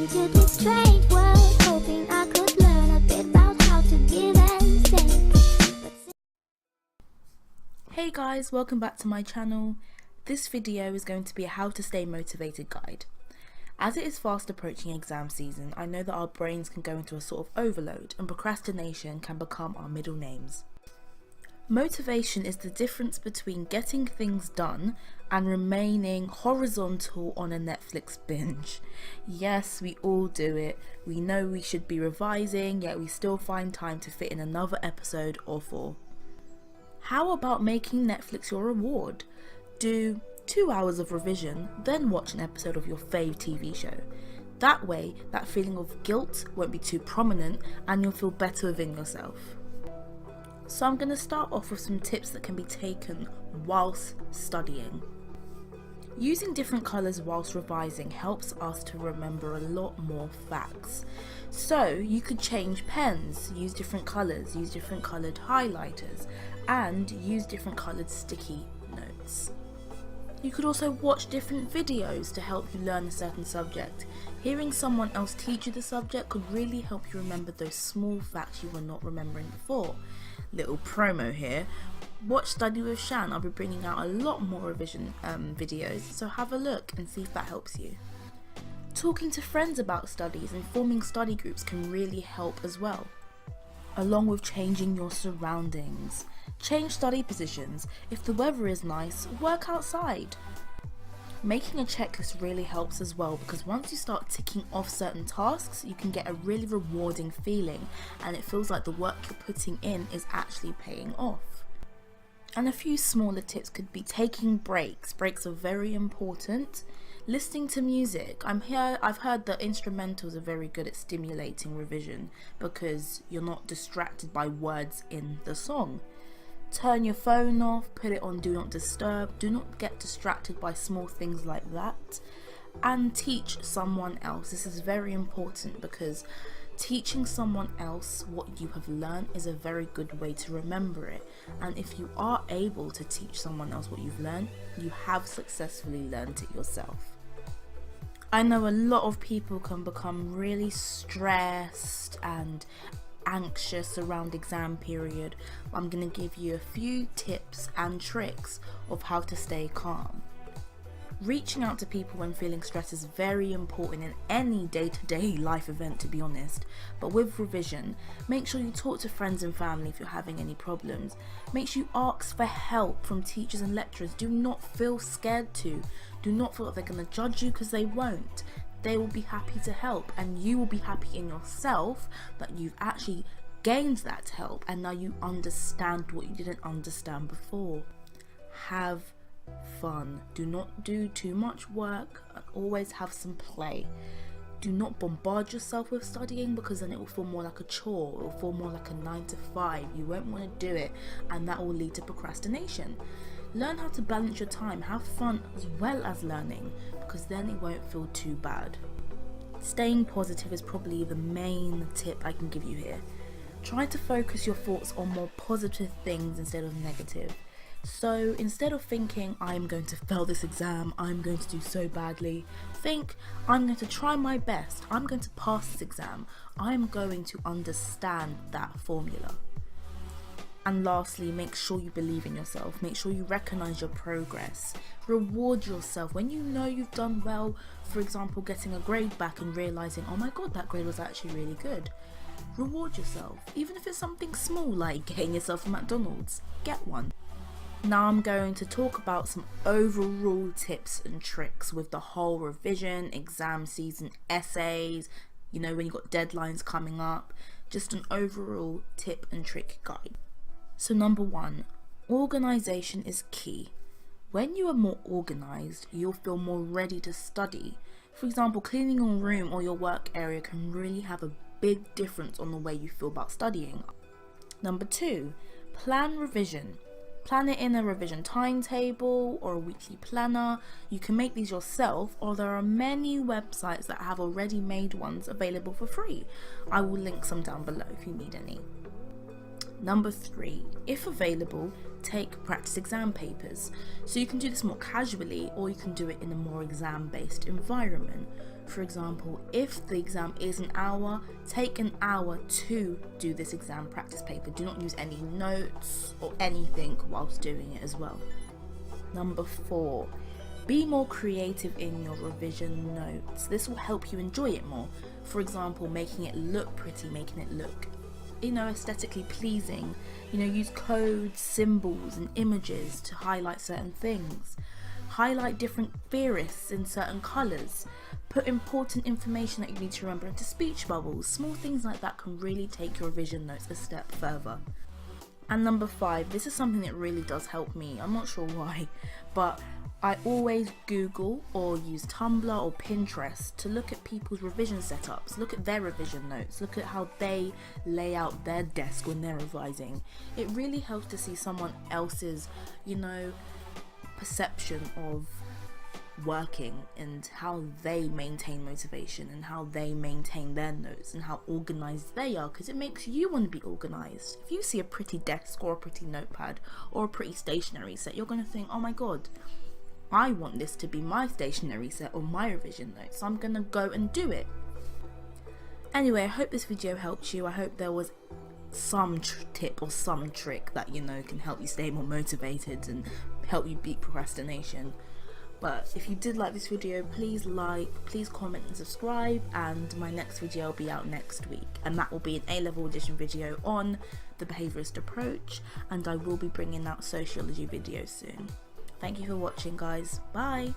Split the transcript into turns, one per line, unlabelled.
into this strange world, hoping I could learn a bit about how to give and take.
Hey guys, welcome back to my channel. This video is going to be a how to stay motivated guide. As it is fast approaching exam season, I know that our brains can go into a sort of overload and procrastination can become our middle names. Motivation is the difference between getting things done and remaining horizontal on a Netflix binge. Yes, we all do it. We know we should be revising, yet we still find time to fit in another episode or four. How about making Netflix your reward? Do 2 hours of revision, then watch an episode of your fave TV show. That way, that feeling of guilt won't be too prominent and you'll feel better within yourself. So I'm going to start off with some tips that can be taken whilst studying. Using different colours whilst revising helps us to remember a lot more facts. So you could change pens, use different colours, use different coloured highlighters, and use different coloured sticky notes. You could also watch different videos to help you learn a certain subject. Hearing someone else teach you the subject could really help you remember those small facts you were not remembering before. Little promo here. Watch Study with Shan. I'll be bringing out a lot more revision videos, so have a look and see if that helps you. Talking to friends about studies and forming study groups can really help as well, along with changing your surroundings. Change study positions. If the weather is nice, work outside. Making a checklist really helps as well, because once you start ticking off certain tasks, you can get a really rewarding feeling and it feels like the work you're putting in is actually paying off. And a few smaller tips could be taking breaks. Breaks are very important. Listening to music. I've heard that instrumentals are very good at stimulating revision because you're not distracted by words in the song. Turn your phone off, put it on do not disturb, do not get distracted by small things like that, and teach someone else. This is very important because teaching someone else what you have learned is a very good way to remember it, and if you are able to teach someone else what you've learned, you have successfully learned it yourself. I know a lot of people can become really stressed and anxious around exam period. I'm going to give you a few tips and tricks of how to stay calm. Reaching out to people when feeling stressed is very important in any day-to-day life event, to be honest, but with revision, make sure you talk to friends and family if you're having any problems. Make sure you ask for help from teachers and lecturers. Do not feel scared to. Do not feel that they're going to judge you, because they won't. They will be happy to help, and you will be happy in yourself that you've actually gained that help and now you understand what you didn't understand before. Have fun. Do not do too much work, and always have some play. Do not bombard yourself with studying, because then it will feel more like a chore. It will feel more like a 9 to 5. You won't want to do it, and that will lead to procrastination. Learn how to balance your time. Have fun as well as learning, because then it won't feel too bad. Staying positive is probably the main tip I can give you here. Try to focus your thoughts on more positive things instead of negative. So instead of thinking, I'm going to fail this exam, I'm going to do so badly, think, I'm going to try my best, I'm going to pass this exam, I'm going to understand that formula. And lastly, make sure you believe in yourself. Make sure you recognize your progress. Reward yourself when you know you've done well. For example, getting a grade back and realizing, oh my god, that grade was actually really good. Reward yourself, even if it's something small like getting yourself a McDonald's. Get one. Now I'm going to talk about some overall tips and tricks with the whole revision, exam season, essays, when you've got deadlines coming up. Just an overall tip and trick guide. So number 1, organisation is key. When you are more organised, you'll feel more ready to study. For example, cleaning your room or your work area can really have a big difference on the way you feel about studying. Number 2, plan revision. Plan it in a revision timetable or a weekly planner. You can make these yourself, or there are many websites that have already made ones available for free. I will link some down below if you need any. Number 3, if available, take practice exam papers. So you can do this more casually, or you can do it in a more exam-based environment. For example, if the exam is an hour, take an hour to do this exam practice paper. Do not use any notes or anything whilst doing it as well. Number 4, be more creative in your revision notes. This will help you enjoy it more. For example, making it look pretty, making it look, aesthetically pleasing. Use codes, symbols and images to highlight certain things. Highlight different theorists in certain colours. Put important information that you need to remember into speech bubbles. Small things like that can really take your revision notes a step further. And number 5, this is something that really does help me. I'm not sure why, but I always Google or use Tumblr or Pinterest to look at people's revision setups, look at their revision notes, look at how they lay out their desk when they're revising. It really helps to see someone else's, perception of working and how they maintain motivation and how they maintain their notes and how organized they are, because it makes you want to be organized. If you see a pretty desk or a pretty notepad or a pretty stationery set, you're going to think, oh my god, I want this to be my stationery set or my revision notes, so I'm going to go and do it. Anyway, I hope this video helped you. I hope there was some tip or some trick that can help you stay more motivated and help you beat procrastination. But if you did like this video, please like, please comment and subscribe, and my next video will be out next week, and that will be an A-level edition video on the behaviourist approach, and I will be bringing out sociology videos soon. Thank you for watching, guys. Bye.